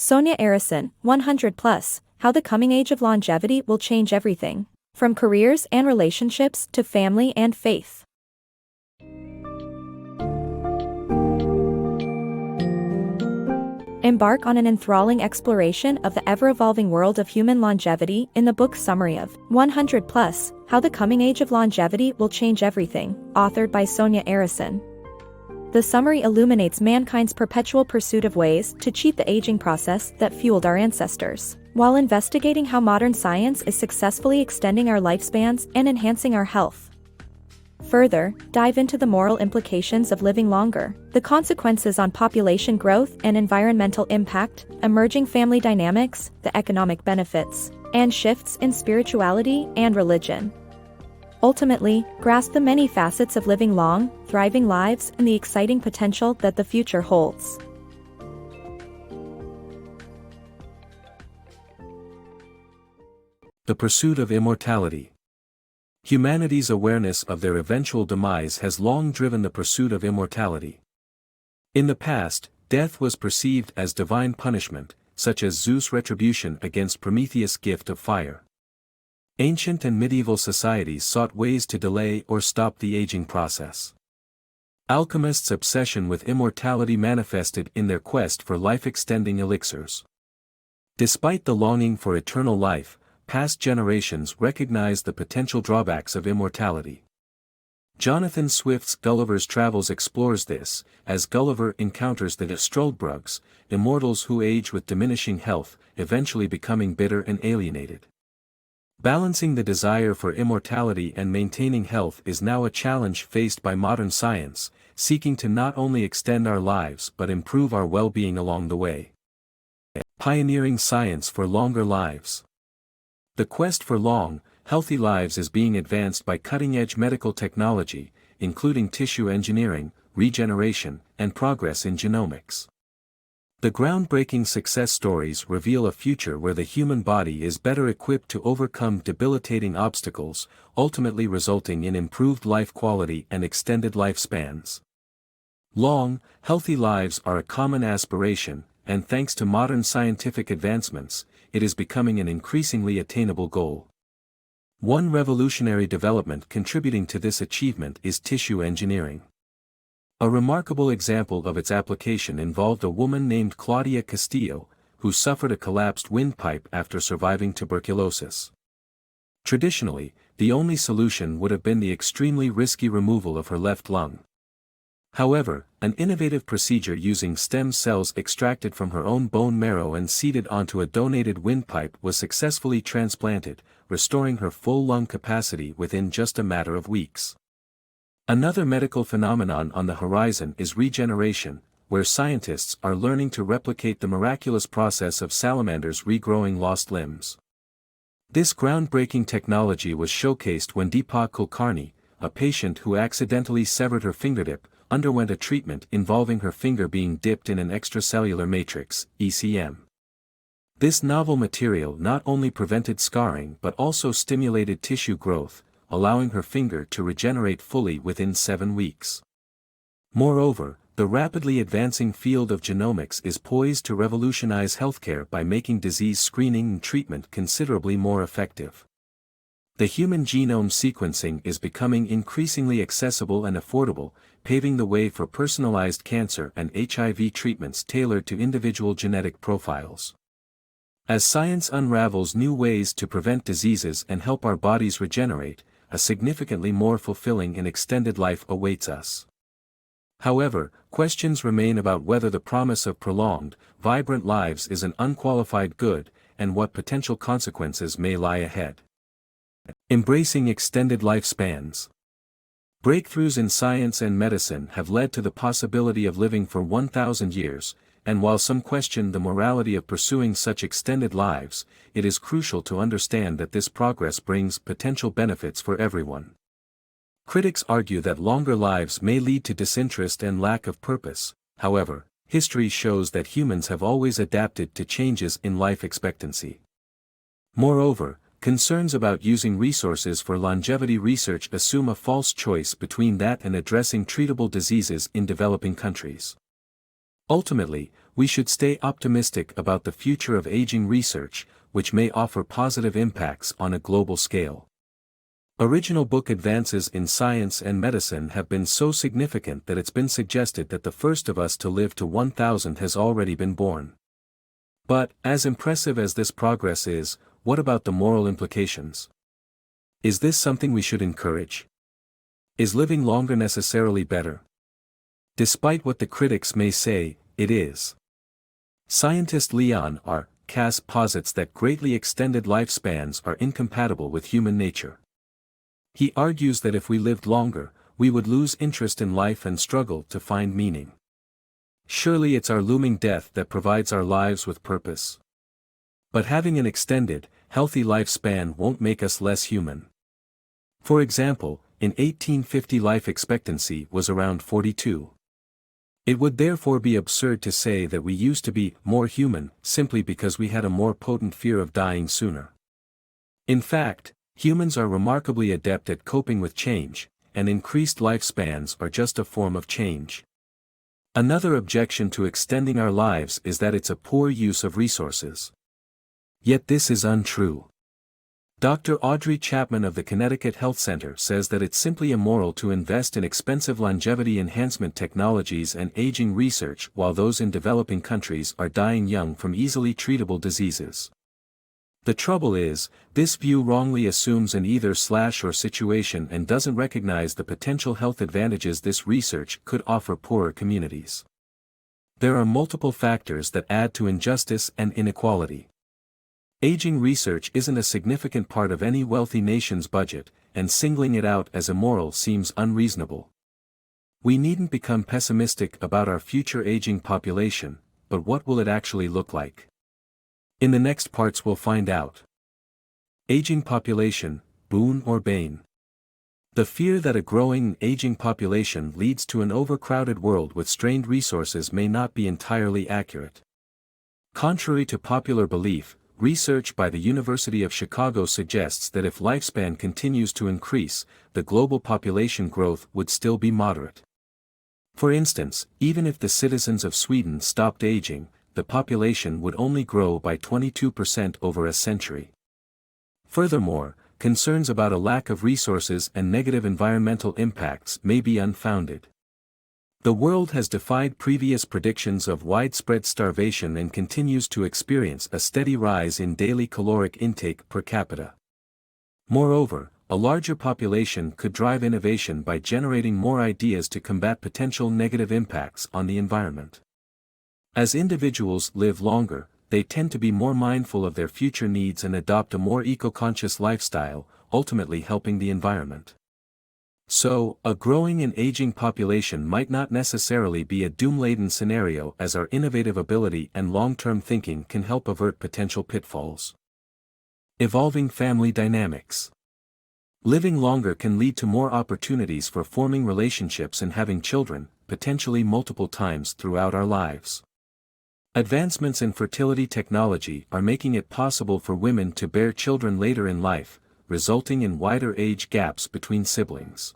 Sonia Arrison, 100 plus, how the coming age of longevity will change everything, from careers and relationships to family and faith. Embark on an enthralling exploration of the ever-evolving world of human longevity in the book summary of 100 plus, how the coming age of longevity will change everything, authored by Sonia Arrison. The summary illuminates mankind's perpetual pursuit of ways to cheat the aging process that fueled our ancestors, while investigating how modern science is successfully extending our lifespans and enhancing our health. Further, dive into the moral implications of living longer, the consequences on population growth and environmental impact, emerging family dynamics, the economic benefits, and shifts in spirituality and religion. Ultimately, grasp the many facets of living long, thriving lives and the exciting potential that the future holds. The Pursuit of Immortality. Humanity's awareness of their eventual demise has long driven the pursuit of immortality. In the past, death was perceived as divine punishment, such as Zeus' retribution against Prometheus' gift of fire. Ancient and medieval societies sought ways to delay or stop the aging process. Alchemists' obsession with immortality manifested in their quest for life-extending elixirs. Despite the longing for eternal life, past generations recognized the potential drawbacks of immortality. Jonathan Swift's Gulliver's Travels explores this, as Gulliver encounters the Struldbrugs, immortals who age with diminishing health, eventually becoming bitter and alienated. Balancing the desire for immortality and maintaining health is now a challenge faced by modern science, seeking to not only extend our lives but improve our well-being along the way. Pioneering science for longer lives. The quest for long, healthy lives is being advanced by cutting-edge medical technology, including tissue engineering, regeneration, and progress in genomics. The groundbreaking success stories reveal a future where the human body is better equipped to overcome debilitating obstacles, ultimately resulting in improved life quality and extended lifespans. Long, healthy lives are a common aspiration, and thanks to modern scientific advancements, it is becoming an increasingly attainable goal. One revolutionary development contributing to this achievement is tissue engineering. A remarkable example of its application involved a woman named Claudia Castillo, who suffered a collapsed windpipe after surviving tuberculosis. Traditionally, the only solution would have been the extremely risky removal of her left lung. However, an innovative procedure using stem cells extracted from her own bone marrow and seeded onto a donated windpipe was successfully transplanted, restoring her full lung capacity within just a matter of weeks. Another medical phenomenon on the horizon is regeneration, where scientists are learning to replicate the miraculous process of salamanders regrowing lost limbs. This groundbreaking technology was showcased when Deepa Kulkarni, a patient who accidentally severed her fingertip, underwent a treatment involving her finger being dipped in an extracellular matrix, ECM. This novel material not only prevented scarring but also stimulated tissue growth, allowing her finger to regenerate fully within 7 weeks. Moreover, the rapidly advancing field of genomics is poised to revolutionize healthcare by making disease screening and treatment considerably more effective. The human genome sequencing is becoming increasingly accessible and affordable, paving the way for personalized cancer and HIV treatments tailored to individual genetic profiles. As science unravels new ways to prevent diseases and help our bodies regenerate, a significantly more fulfilling and extended life awaits us. However, questions remain about whether the promise of prolonged, vibrant lives is an unqualified good, and what potential consequences may lie ahead. Embracing extended lifespans. Breakthroughs in science and medicine have led to the possibility of living for 1,000 years, and while some question the morality of pursuing such extended lives, it is crucial to understand that this progress brings potential benefits for everyone. Critics argue that longer lives may lead to disinterest and lack of purpose. However, history shows that humans have always adapted to changes in life expectancy. Moreover, concerns about using resources for longevity research assume a false choice between that and addressing treatable diseases in developing countries. Ultimately, we should stay optimistic about the future of aging research, which may offer positive impacts on a global scale. Original book advances in science and medicine have been so significant that it's been suggested that the first of us to live to 1000 has already been born. But, as impressive as this progress is, what about the moral implications? Is this something we should encourage? Is living longer necessarily better? Despite what the critics may say, it is. Scientist Leon R. Cass posits that greatly extended lifespans are incompatible with human nature. He argues that if we lived longer, we would lose interest in life and struggle to find meaning. Surely it's our looming death that provides our lives with purpose. But having an extended, healthy lifespan won't make us less human. For example, in 1850 life expectancy was around 42. It would therefore be absurd to say that we used to be more human simply because we had a more potent fear of dying sooner. In fact, humans are remarkably adept at coping with change, and increased lifespans are just a form of change. Another objection to extending our lives is that it's a poor use of resources. Yet this is untrue. Dr. Audrey Chapman of the Connecticut Health Center says that it's simply immoral to invest in expensive longevity enhancement technologies and aging research while those in developing countries are dying young from easily treatable diseases. The trouble is, this view wrongly assumes an either/or situation and doesn't recognize the potential health advantages this research could offer poorer communities. There are multiple factors that add to injustice and inequality. Aging research isn't a significant part of any wealthy nation's budget, and singling it out as immoral seems unreasonable. We needn't become pessimistic about our future aging population, but what will it actually look like? In the next parts we'll find out. Aging population, Boon or Bane? The fear that a growing, aging population leads to an overcrowded world with strained resources may not be entirely accurate. Contrary to popular belief, research by the University of Chicago suggests that if lifespan continues to increase, the global population growth would still be moderate. For instance, even if the citizens of Sweden stopped aging, the population would only grow by 22% over a century. Furthermore, concerns about a lack of resources and negative environmental impacts may be unfounded. The world has defied previous predictions of widespread starvation and continues to experience a steady rise in daily caloric intake per capita. Moreover, a larger population could drive innovation by generating more ideas to combat potential negative impacts on the environment. As individuals live longer, they tend to be more mindful of their future needs and adopt a more eco-conscious lifestyle, ultimately helping the environment. So, a growing and aging population might not necessarily be a doom-laden scenario, as our innovative ability and long-term thinking can help avert potential pitfalls. Evolving family dynamics. Living longer can lead to more opportunities for forming relationships and having children, potentially multiple times throughout our lives. Advancements in fertility technology are making it possible for women to bear children later in life, resulting in wider age gaps between siblings.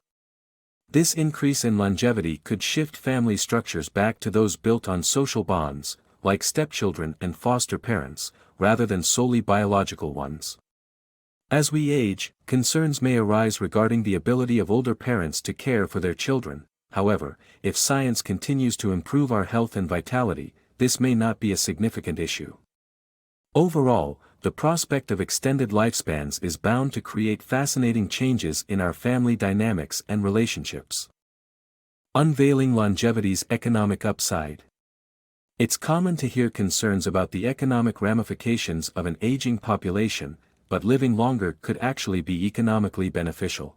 This increase in longevity could shift family structures back to those built on social bonds, like stepchildren and foster parents, rather than solely biological ones. As we age, concerns may arise regarding the ability of older parents to care for their children. However, if science continues to improve our health and vitality, this may not be a significant issue. Overall, the prospect of extended lifespans is bound to create fascinating changes in our family dynamics and relationships. Unveiling longevity's economic upside. It's common to hear concerns about the economic ramifications of an aging population, but living longer could actually be economically beneficial.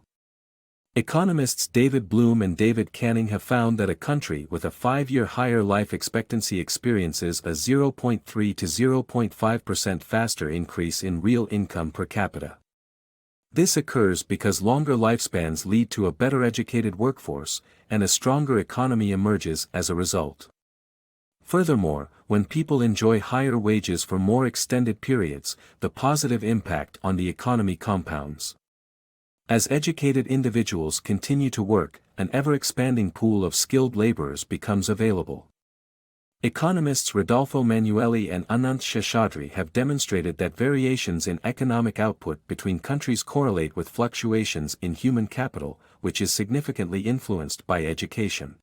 Economists David Bloom and David Canning have found that a country with a 5-year higher life expectancy experiences a 0.3 to 0.5% faster increase in real income per capita. This occurs because longer lifespans lead to a better educated workforce, and a stronger economy emerges as a result. Furthermore, when people enjoy higher wages for more extended periods, the positive impact on the economy compounds. As educated individuals continue to work, an ever-expanding pool of skilled laborers becomes available. Economists Rodolfo Manueli and Anant Seshadri have demonstrated that variations in economic output between countries correlate with fluctuations in human capital, which is significantly influenced by education.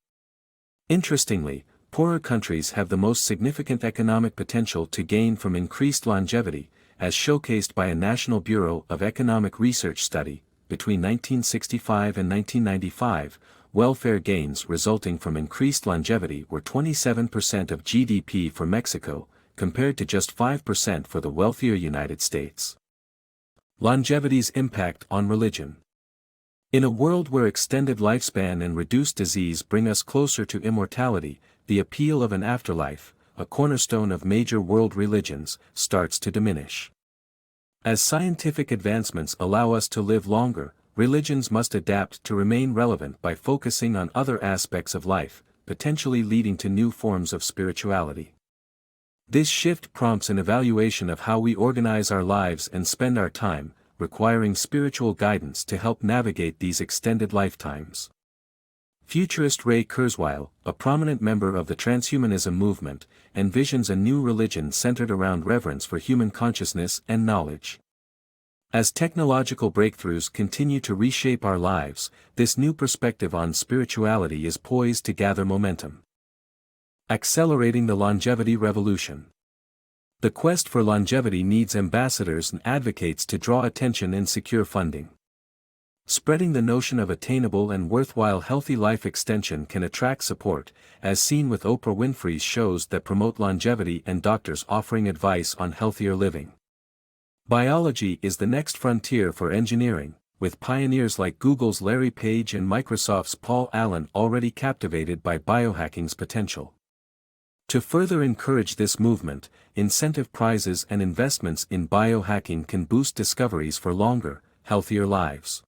Interestingly, poorer countries have the most significant economic potential to gain from increased longevity, as showcased by a National Bureau of Economic Research study. Between 1965 and 1995, welfare gains resulting from increased longevity were 27% of GDP for Mexico, compared to just 5% for the wealthier United States. Longevity's impact on religion. In a world where extended lifespan and reduced disease bring us closer to immortality, the appeal of an afterlife, a cornerstone of major world religions, starts to diminish. As scientific advancements allow us to live longer, religions must adapt to remain relevant by focusing on other aspects of life, potentially leading to new forms of spirituality. This shift prompts an evaluation of how we organize our lives and spend our time, requiring spiritual guidance to help navigate these extended lifetimes. Futurist Ray Kurzweil, a prominent member of the transhumanism movement, envisions a new religion centered around reverence for human consciousness and knowledge. As technological breakthroughs continue to reshape our lives, this new perspective on spirituality is poised to gather momentum. Accelerating the longevity revolution. The quest for longevity needs ambassadors and advocates to draw attention and secure funding. Spreading the notion of attainable and worthwhile healthy life extension can attract support, as seen with Oprah Winfrey's shows that promote longevity and doctors offering advice on healthier living. Biology is the next frontier for engineering, with pioneers like Google's Larry Page and Microsoft's Paul Allen already captivated by biohacking's potential. To further encourage this movement, incentive prizes and investments in biohacking can boost discoveries for longer, healthier lives.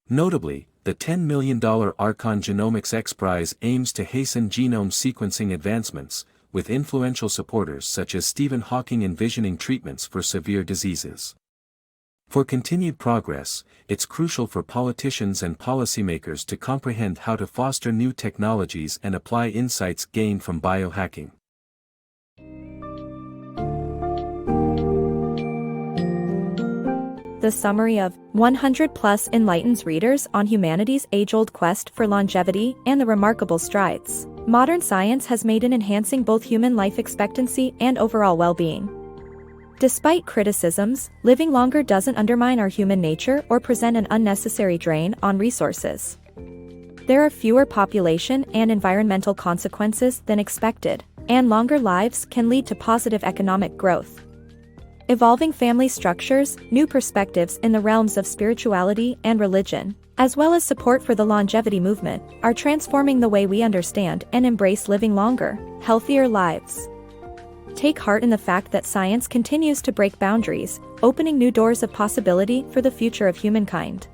Notably, the $10 million Archon Genomics X Prize aims to hasten genome sequencing advancements, with influential supporters such as Stephen Hawking envisioning treatments for severe diseases. For continued progress, it's crucial for politicians and policymakers to comprehend how to foster new technologies and apply insights gained from biohacking. The summary of 100 Plus enlightens readers on humanity's age-old quest for longevity and the remarkable strides modern science has made in enhancing both human life expectancy and overall well-being. Despite criticisms, living longer doesn't undermine our human nature or present an unnecessary drain on resources. There are fewer population and environmental consequences than expected, and longer lives can lead to positive economic growth. Evolving family structures, new perspectives in the realms of spirituality and religion, as well as support for the longevity movement, are transforming the way we understand and embrace living longer, healthier lives. Take heart in the fact that science continues to break boundaries, opening new doors of possibility for the future of humankind.